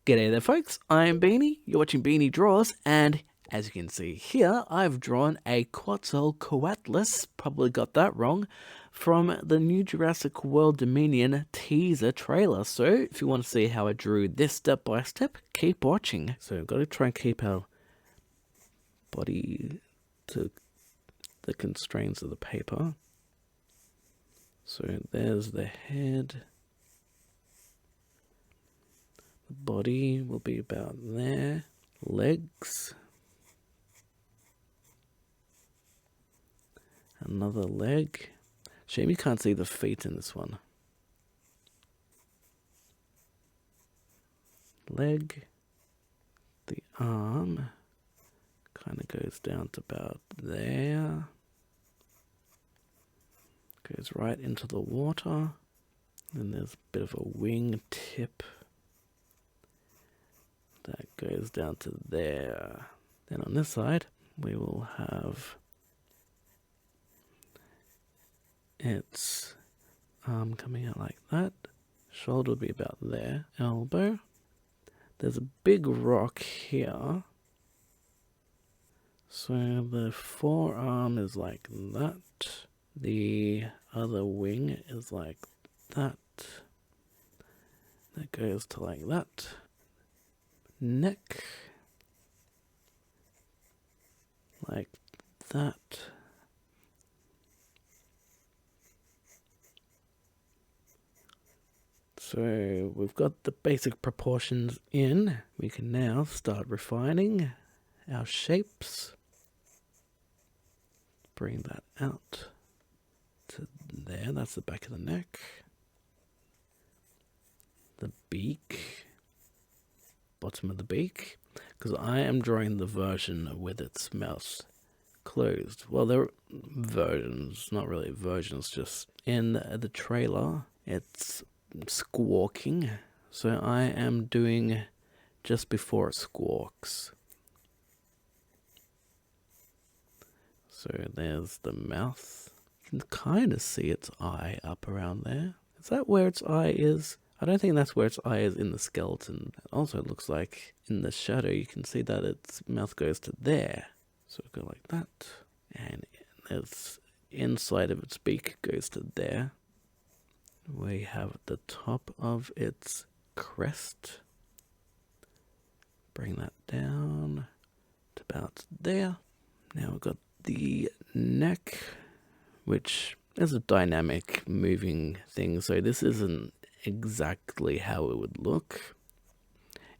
G'day there folks, I'm Beanie, you're watching Beanie Draws, and as you can see here, I've drawn a Quetzalcoatlus, probably got that wrong, from the new Jurassic World Dominion teaser trailer. So if you want to see how I drew this step by step, keep watching. So I've got to try and keep our body to the constraints of the paper. So there's the head. The body will be about there. Legs. Another leg. Shame you can't see the feet in this one. Leg. The arm kind of goes down to about there. Goes right into the water. Then there's a bit of a wing tip. That goes down to there. Then on this side, we will have its arm coming out like that. Shoulder will be about there. Elbow. There's a big rock here. So the forearm is like that. The other wing is like that. That goes to like that. Neck, like that. So we've got the basic proportions in. We can now start refining our shapes. Bring that out to there. That's the back of the neck. The beak. Bottom of the beak, because I am drawing the version with its mouth closed. Well, there are versions, not really versions, just in the trailer it's squawking, so I am doing just before it squawks. So there's the mouth. You can kind of see its eye up around there. Is that where its eye is? I don't think that's where its eye is in the skeleton. It also looks like in the shadow you can see that its mouth goes to there. So it'll go like that. And its inside of its beak goes to there. We have the top of its crest. Bring that down to about there. Now we've got the neck, which is a dynamic moving thing. So this isn't exactly how it would look.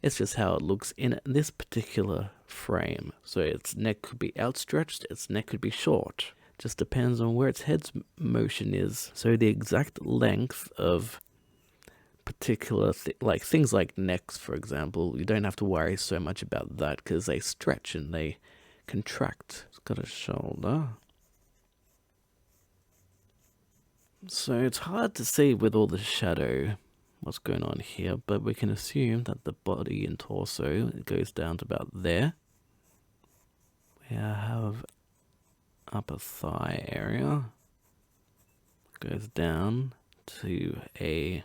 It's just how it looks in this particular frame. So its neck could be outstretched, its neck could be short. Just depends on where its head's motion is. So the exact length of particular like things like necks, for example, you don't have to worry so much about that because they stretch and they contract. It's got a shoulder. So it's hard to see with all the shadow what's going on here, but we can assume that the body and torso goes down to about there. We have upper thigh area. Goes down to a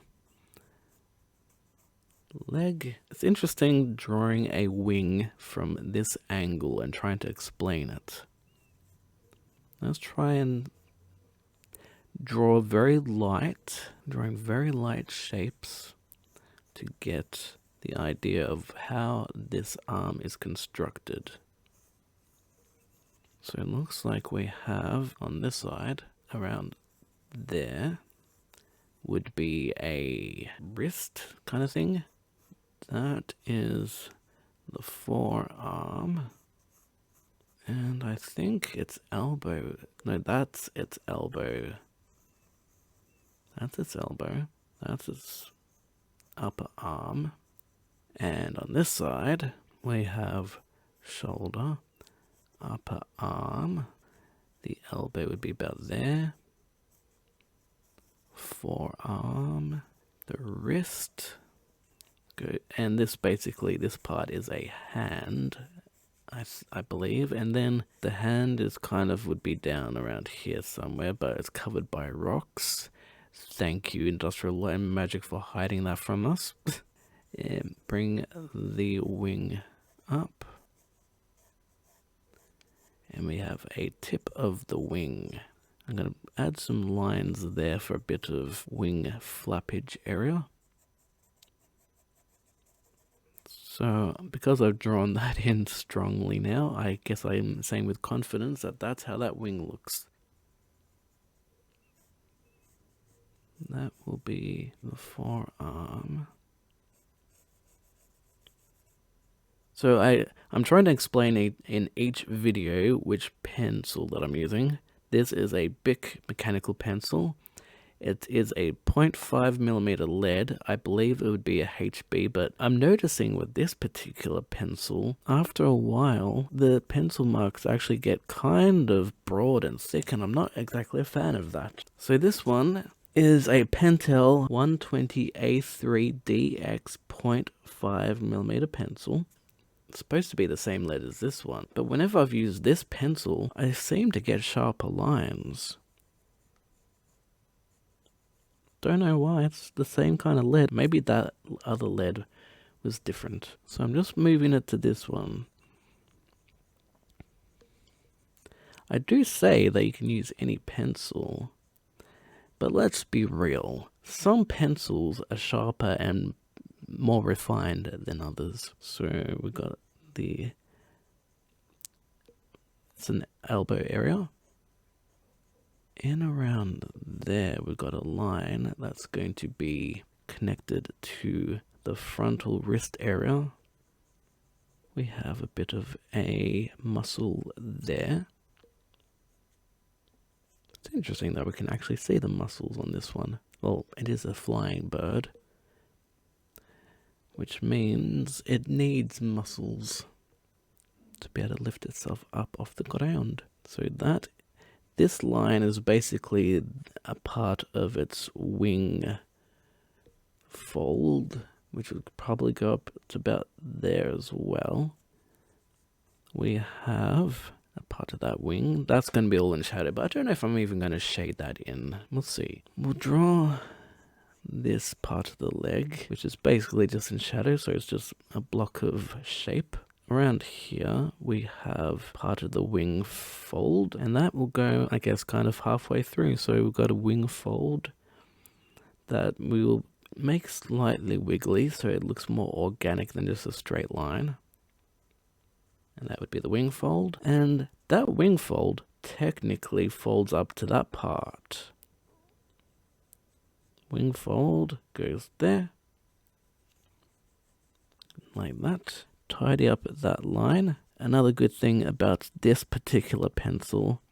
leg. It's interesting drawing a wing from this angle and trying to explain it. Let's try and drawing very light shapes to get the idea of how this arm is constructed. So it looks like we have on this side, around there, would be a wrist kind of thing. That is the forearm. And I think its elbow, no, that's its elbow. That's its elbow. That's its upper arm. And on this side, we have shoulder, upper arm. The elbow would be about there. Forearm. The wrist. Good. And this basically, this part is a hand, I believe. And then the hand is kind of would be down around here somewhere, but it's covered by rocks. Thank you, Industrial Light and Magic, for hiding that from us. And bring the wing up. And we have a tip of the wing. I'm going to add some lines there for a bit of wing flappage area. So because I've drawn that in strongly now, I guess I'm saying with confidence that that's how that wing looks. That will be the forearm. So I'm trying to explain in each video which pencil that I'm using. This is a Bic mechanical pencil. It is a 0.5mm lead. I believe it would be a HB, but I'm noticing with this particular pencil, after a while, the pencil marks actually get kind of broad and thick, and I'm not exactly a fan of that. So this one is a Pentel 120A3DX 0.5mm pencil. It's supposed to be the same lead as this one, but whenever I've used this pencil, I seem to get sharper lines. Don't know why, it's the same kind of lead. Maybe that other lead was different. So I'm just moving it to this one. I do say that you can use any pencil, but let's be real. Some pencils are sharper and more refined than others. So we got it's an elbow area. In around there, we've got a line that's going to be connected to the frontal wrist area. We have a bit of a muscle there. It's interesting that we can actually see the muscles on this one. Well, it is a flying bird, which means it needs muscles to be able to lift itself up off the ground. So this line is basically a part of its wing fold, which would probably go up to about there as well. We have a part of that wing. That's going to be all in shadow, but I don't know if I'm even going to shade that in. We'll see. We'll draw this part of the leg, which is basically just in shadow, so it's just a block of shape. Around here, we have part of the wing fold, and that will go, I guess, kind of halfway through. So we've got a wing fold that we will make slightly wiggly, so it looks more organic than just a straight line. And that would be the wing fold. And that wing fold technically folds up to that part. Wing fold goes there. Like that. Tidy up that line. Another good thing about this particular pencil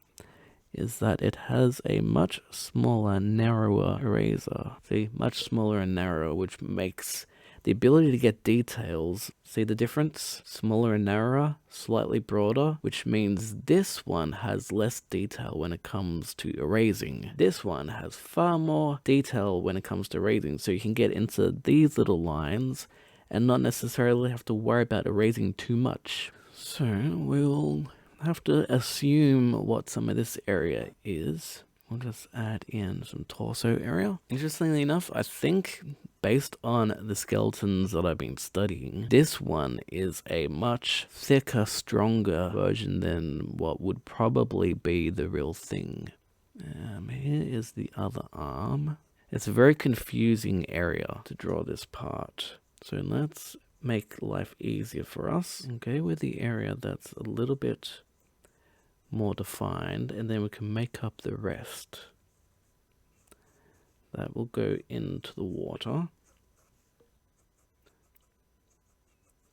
is that it has a much smaller, narrower eraser. See, much smaller and narrower, which makes the ability to get details. See the difference? Smaller and narrower, slightly broader, which means this one has less detail when it comes to erasing. This one has far more detail when it comes to erasing, so you can get into these little lines and not necessarily have to worry about erasing too much. So we'll have to assume what some of this area is. We'll just add in some torso area. Interestingly enough, I think based on the skeletons that I've been studying, this one is a much thicker, stronger version than what would probably be the real thing. Here is the other arm. It's a very confusing area to draw this part. So let's make life easier for us and go with the area that's a little bit more defined, and then we can make up the rest. That will go into the water.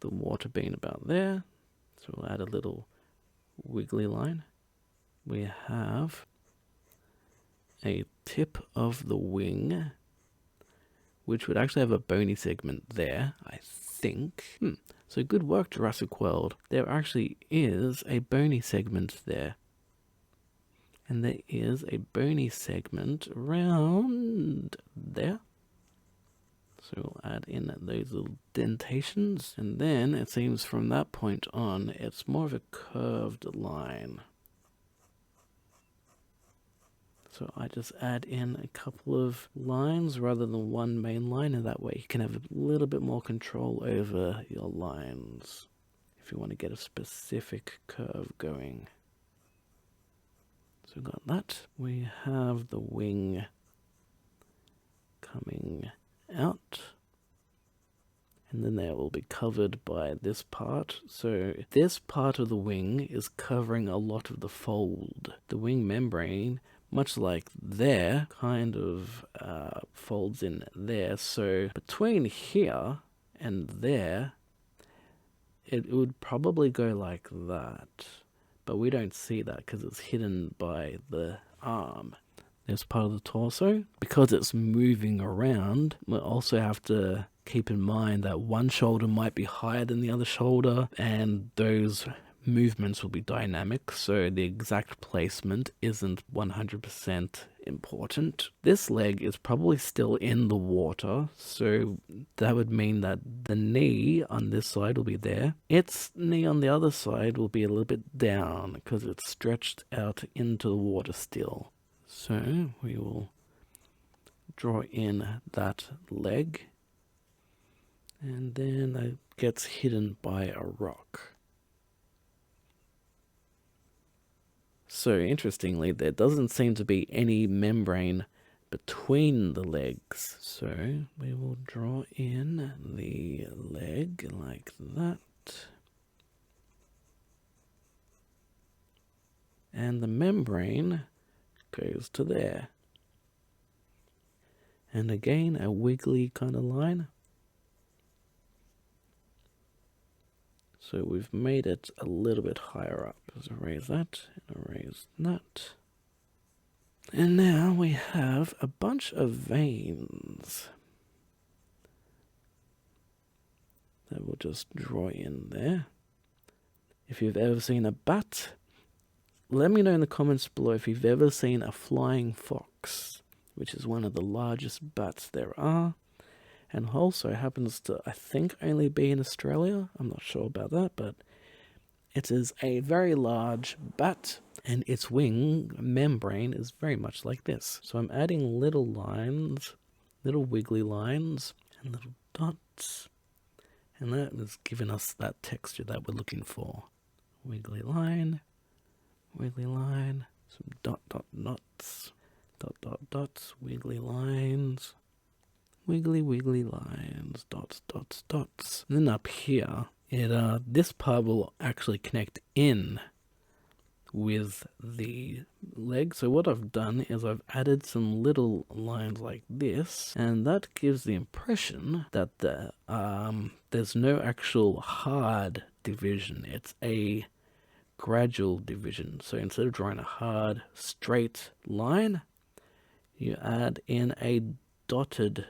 The water being about there. So we'll add a little wiggly line. We have a tip of the wing, which would actually have a bony segment there, I think. So good work, Jurassic World. There actually is a bony segment there. And there is a bony segment around there. So we'll add in those little dentations. And then it seems from that point on, it's more of a curved line. So I just add in a couple of lines rather than one main line, and that way you can have a little bit more control over your lines if you want to get a specific curve going. So we've got that. We have the wing coming out, and then they will be covered by this part. So this part of the wing is covering a lot of the fold. The wing membrane, much like there, kind of folds in there. So between here and there, it would probably go like that. But we don't see that because it's hidden by the arm. This part of the torso, because it's moving around, we also have to keep in mind that one shoulder might be higher than the other shoulder, and those movements will be dynamic, so the exact placement isn't 100% important. This leg is probably still in the water, so that would mean that the knee on this side will be there. Its knee on the other side will be a little bit down because it's stretched out into the water still. So we will draw in that leg, and then it gets hidden by a rock. So interestingly, there doesn't seem to be any membrane between the legs. So we will draw in the leg like that. And the membrane goes to there. And again, a wiggly kind of line. So we've made it a little bit higher up. Let's erase that, and erase that. And now we have a bunch of veins that we'll just draw in there. If you've ever seen a bat, let me know in the comments below if you've ever seen a flying fox, which is one of the largest bats there are. And also happens to, I think, only be in Australia. I'm not sure about that, but it is a very large bat, and its wing membrane is very much like this. So I'm adding little lines, little wiggly lines, and little dots, and that is giving us that texture that we're looking for. Wiggly line, some dot dots, dots, wiggly lines. Wiggly lines, dots. And then up here, this part will actually connect in with the leg. So what I've done is I've added some little lines like this, and that gives the impression that there's no actual hard division. It's a gradual division. So instead of drawing a hard, straight line, you add in a dotted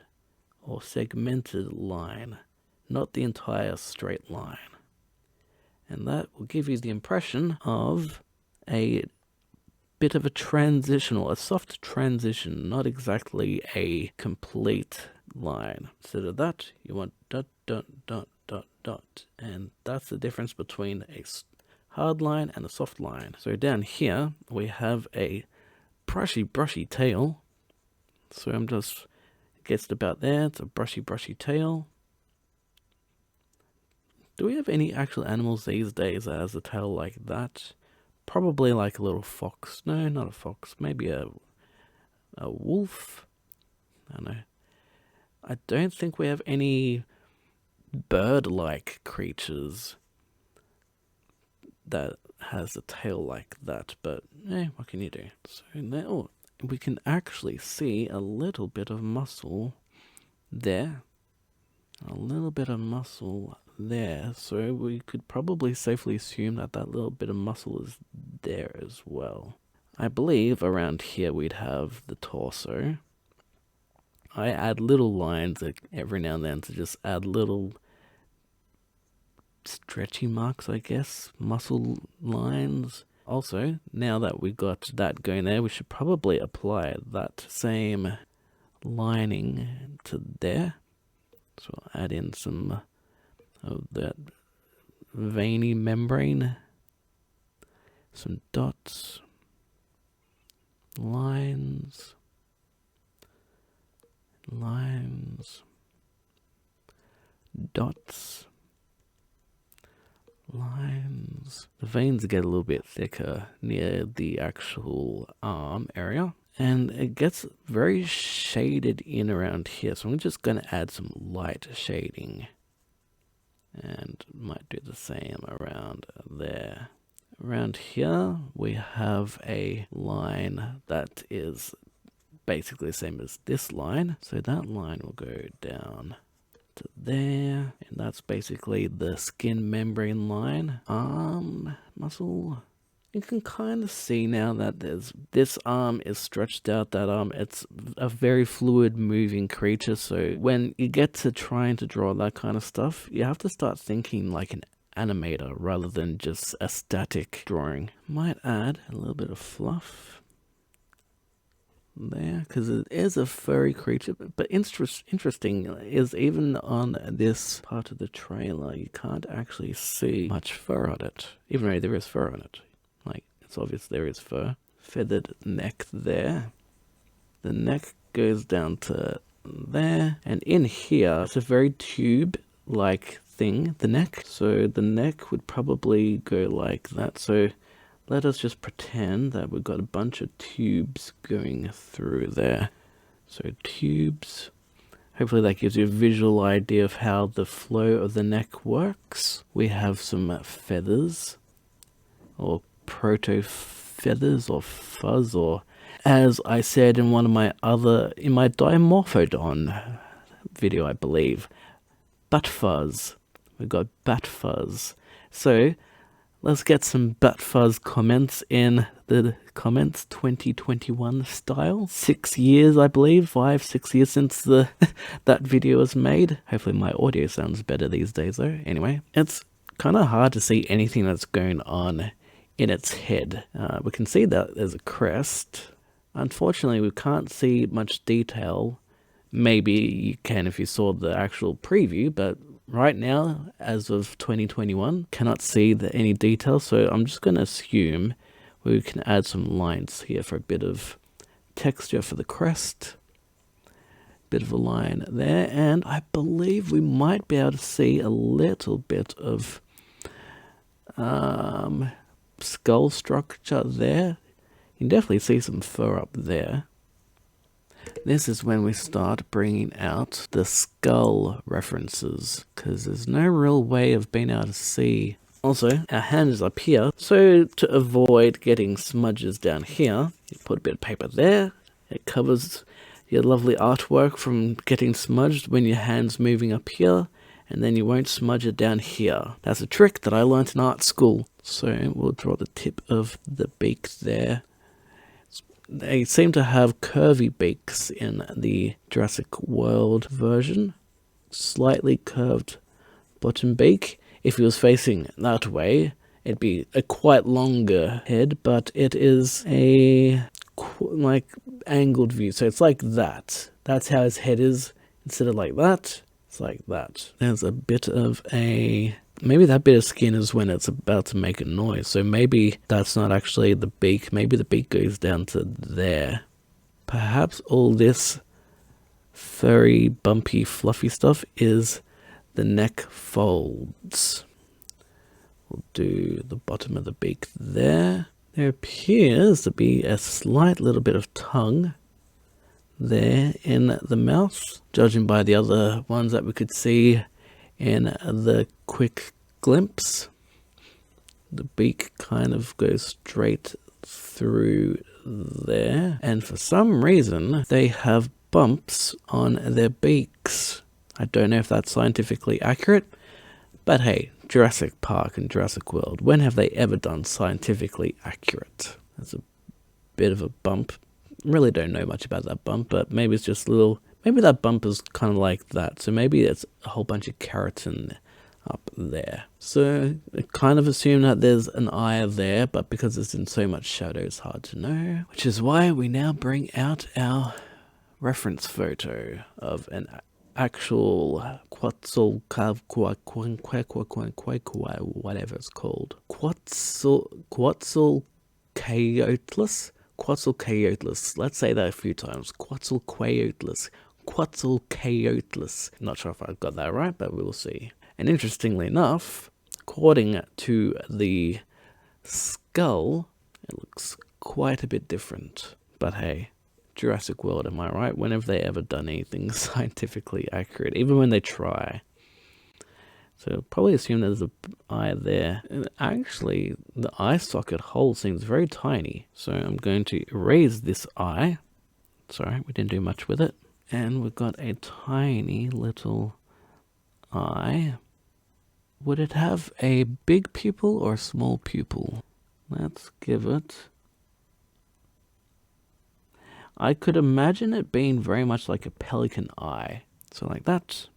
or segmented line, not the entire straight line. And that will give you the impression of a bit of a transition, or a soft transition, not exactly a complete line. Instead of that, you want dot, and that's the difference between a hard line and a soft line. So down here, we have a brushy tail. So I'm just gets about there. It's a brushy tail. Do we have any actual animals these days that has a tail like that? Probably like a little fox. No, not a fox. Maybe a wolf. I don't know. I don't think we have any bird-like creatures that has a tail like that. But what can you do? So now we can actually see a little bit of muscle there. A little bit of muscle there. So we could probably safely assume that that little bit of muscle is there as well. I believe around here we'd have the torso. I add little lines every now and then to just add little stretchy marks, I guess. Muscle lines. Also, now that we've got that going there, we should probably apply that same lining to there. So I'll add in some of that veiny membrane, some dots, lines, lines, dots, lines. The veins get a little bit thicker near the actual arm area, and it gets very shaded in around here. So I'm just going to add some light shading, and might do the same around there. Around here we have a line that is basically the same as this line, so that line will go down to there, and that's basically the skin membrane line. Arm muscle, you can kind of see now that this arm is stretched out. That arm, it's a very fluid moving creature, so when you get to trying to draw that kind of stuff, you have to start thinking like an animator rather than just a static drawing. Might add a little bit of fluff there, because it is a furry creature. But interesting is, even on this part of the trailer, you can't actually see much fur on it, even though there is fur on it. Like, it's obvious there is fur. Feathered neck there. The neck goes down to there, and in here it's a very tube-like thing, the neck. So the neck would probably go like that. So let us just pretend that we've got a bunch of tubes going through there. So tubes. Hopefully that gives you a visual idea of how the flow of the neck works. We have some feathers, or proto feathers, or fuzz, or as I said in one of my in my Dimorphodon video, I believe, butt fuzz. We've got bat fuzz. So let's get some bat fuzz comments in the comments. 2021 style. 6 years, I believe, 5-6 years since that video was made. Hopefully my audio sounds better these days though. Anyway, it's kind of hard to see anything that's going on in its head. We can see that there's a crest. Unfortunately, we can't see much detail. Maybe you can if you saw the actual preview, but right now, as of 2021, cannot see any detail, so I'm just going to assume we can add some lines here for a bit of texture for the crest. Bit of a line there, and I believe we might be able to see a little bit of skull structure there. You can definitely see some fur up there. This is when we start bringing out the skull references, because there's no real way of being able to see. Also, our hand is up here, so to avoid getting smudges down here, you put a bit of paper there. It covers your lovely artwork from getting smudged when your hand's moving up here, and then you won't smudge it down here. That's a trick that I learnt in art school. So we'll draw the tip of the beak there. They seem to have curvy beaks in the Jurassic World version. Slightly curved bottom beak. If he was facing that way, it'd be a quite longer head, but it is a like angled view. So it's like that. That's how his head is. Instead of like that, it's like that. There's a bit of a... Maybe that bit of skin is when it's about to make a noise. So maybe that's not actually the beak. Maybe the beak goes down to there. Perhaps all this furry, bumpy, fluffy stuff is the neck folds. We'll do the bottom of the beak there. There appears to be a slight little bit of tongue there in the mouth, judging by the other ones that we could see in the quick glimpse. The beak kind of goes straight through there, and for some reason they have bumps on their beaks. I don't know if that's scientifically accurate, but hey, Jurassic Park and Jurassic World, when have they ever done scientifically accurate? There's a bit of a bump. Really don't know much about that bump, but maybe it's just a little... Maybe that bump is kind of like that, so maybe it's a whole bunch of keratin up there. So I kind of assume that there's an eye there, but because it's in so much shadow, it's hard to know. Which is why we now bring out our reference photo of an actual whatever it's called. Quetzalcoatlus? Quetzalcoatlus. Let's say that a few times. Quetzalcoatlus. Quetzalcoatlus. Not sure if I got that right, but we'll see. And interestingly enough, according to the skull, it looks quite a bit different. But hey, Jurassic World, am I right? When have they ever done anything scientifically accurate? Even when they try. So probably assume there's an eye there. And actually, the eye socket hole seems very tiny. So I'm going to erase this eye. Sorry, we didn't do much with it. And we've got a tiny little eye. Would it have a big pupil or a small pupil? Let's give it... I could imagine it being very much like a pelican eye. So like that.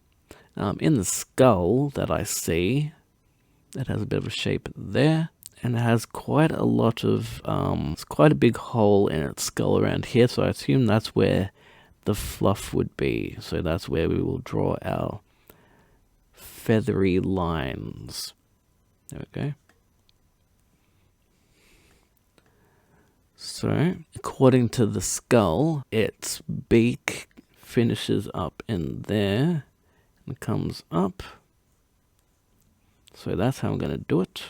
In the skull that I see, it has a bit of a shape there, and it has quite a lot of, it's quite a big hole in its skull around here, so I assume that's where the fluff would be. So that's where we will draw our feathery lines. There we go. So, according to the skull, its beak finishes up in there. It comes up. So that's how I'm going to do it.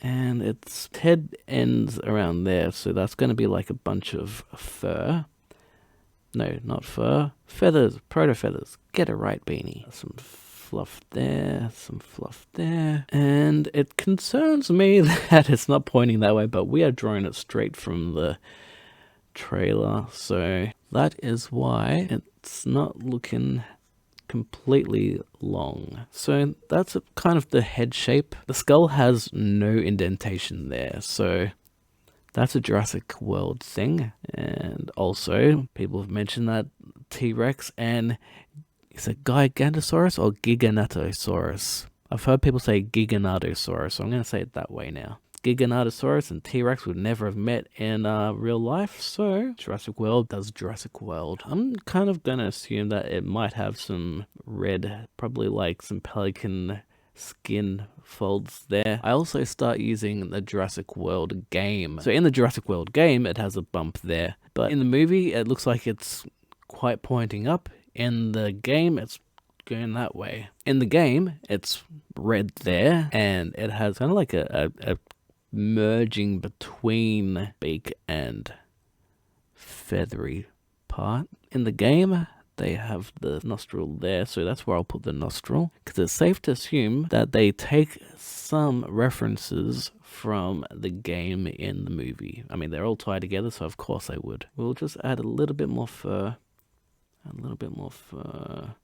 And its head ends around there. So that's going to be like a bunch of fur. No, not fur. Feathers. Proto-feathers. Get it right, Beanie. Some fluff there. Some fluff there. And it concerns me that it's not pointing that way. But we are drawing it straight from the trailer. So that is why it's not looking completely long. So that's kind of the head shape. The skull has no indentation there, so that's a Jurassic World thing. And also, people have mentioned that T-Rex and is it Gigantosaurus or Giganotosaurus? I've heard people say Giganotosaurus, so I'm going to say it that way now. Giganotosaurus and T-Rex would never have met in real life, so Jurassic World does Jurassic World. I'm kind of going to assume that it might have some red, probably like some pelican skin folds there. I also start using the Jurassic World game. So in the Jurassic World game, it has a bump there, but in the movie, it looks like it's quite pointing up. In the game, it's going that way. In the game, it's red there, and it has kind of like a merging between beak and feathery part. In the game, they have the nostril there, so that's where I'll put the nostril, because it's safe to assume that they take some references from the game in the movie. I mean, they're all tied together, so of course they would. We'll just add a little bit more fur. A little bit more fur.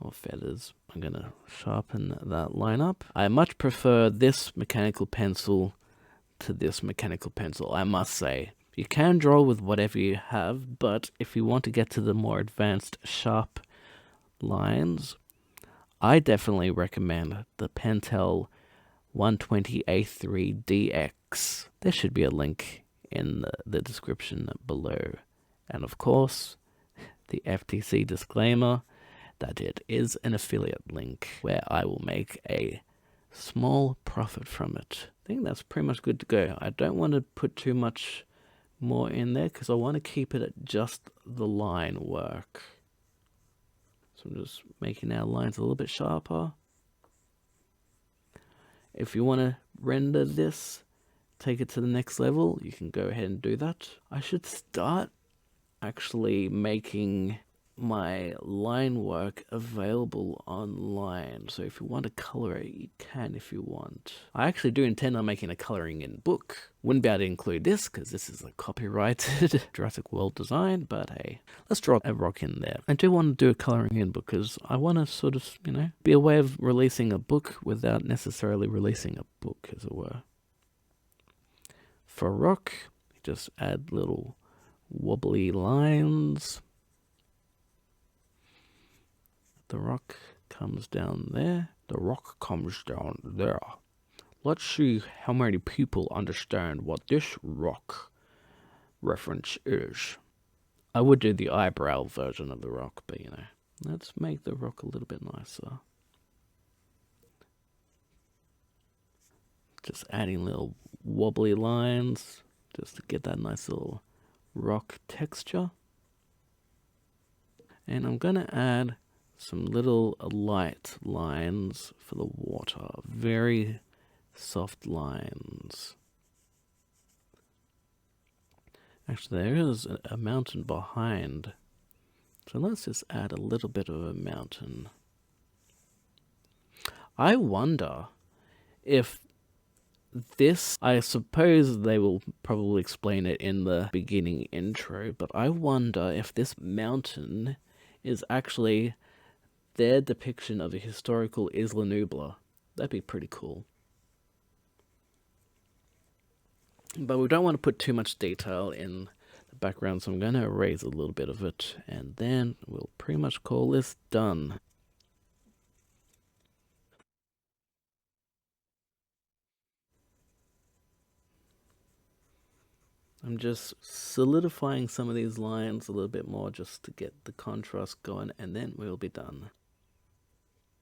Or feathers. I'm going to sharpen that line up. I much prefer this mechanical pencil to this mechanical pencil, I must say. You can draw with whatever you have, but if you want to get to the more advanced sharp lines, I definitely recommend the Pentel 120A3DX. There should be a link in the description below. And of course, the FTC disclaimer that it is an affiliate link where I will make a small profit from it. I think that's pretty much good to go. I don't want to put too much more in there because I want to keep it at just the line work. So I'm just making our lines a little bit sharper. If you want to render this, take it to the next level, you can go ahead and do that. I should start actually making my line work available online, so if you want to color it, you can if you want. I actually do intend on making a coloring in book. Wouldn't be able to include this because this is a copyrighted Jurassic World design, but hey, let's draw a rock in there. I do want to do a coloring in book because I want to sort of, be a way of releasing a book without necessarily releasing a book, as it were. For rock, just add little wobbly lines. The rock comes down there. The rock comes down there. Let's see how many people understand what this rock reference is. I would do the eyebrow version of the rock, but let's make the rock a little bit nicer. Just adding little wobbly lines just to get that nice little rock texture. And I'm going to add some little light lines for the water. Very soft lines. Actually, there is a mountain behind. So let's just add a little bit of a mountain. I wonder if this, I suppose they will probably explain it in the beginning intro, but I wonder if this mountain is actually their depiction of a historical Isla Nublar. That'd be pretty cool. But we don't want to put too much detail in the background, so I'm going to erase a little bit of it, and then we'll pretty much call this done. I'm just solidifying some of these lines a little bit more just to get the contrast going, and then we'll be done.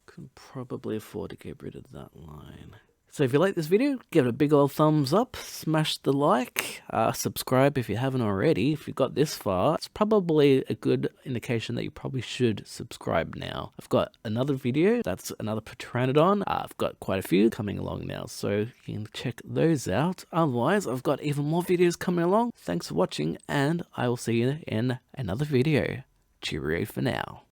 Could probably afford to get rid of that line. So if you like this video, give it a big old thumbs up, smash the like, subscribe if you haven't already. If you've got this far, it's probably a good indication that you probably should subscribe now. I've got another video, that's another Pteranodon. I've got quite a few coming along now, so you can check those out. Otherwise, I've got even more videos coming along. Thanks for watching, and I will see you in another video. Cheerio for now.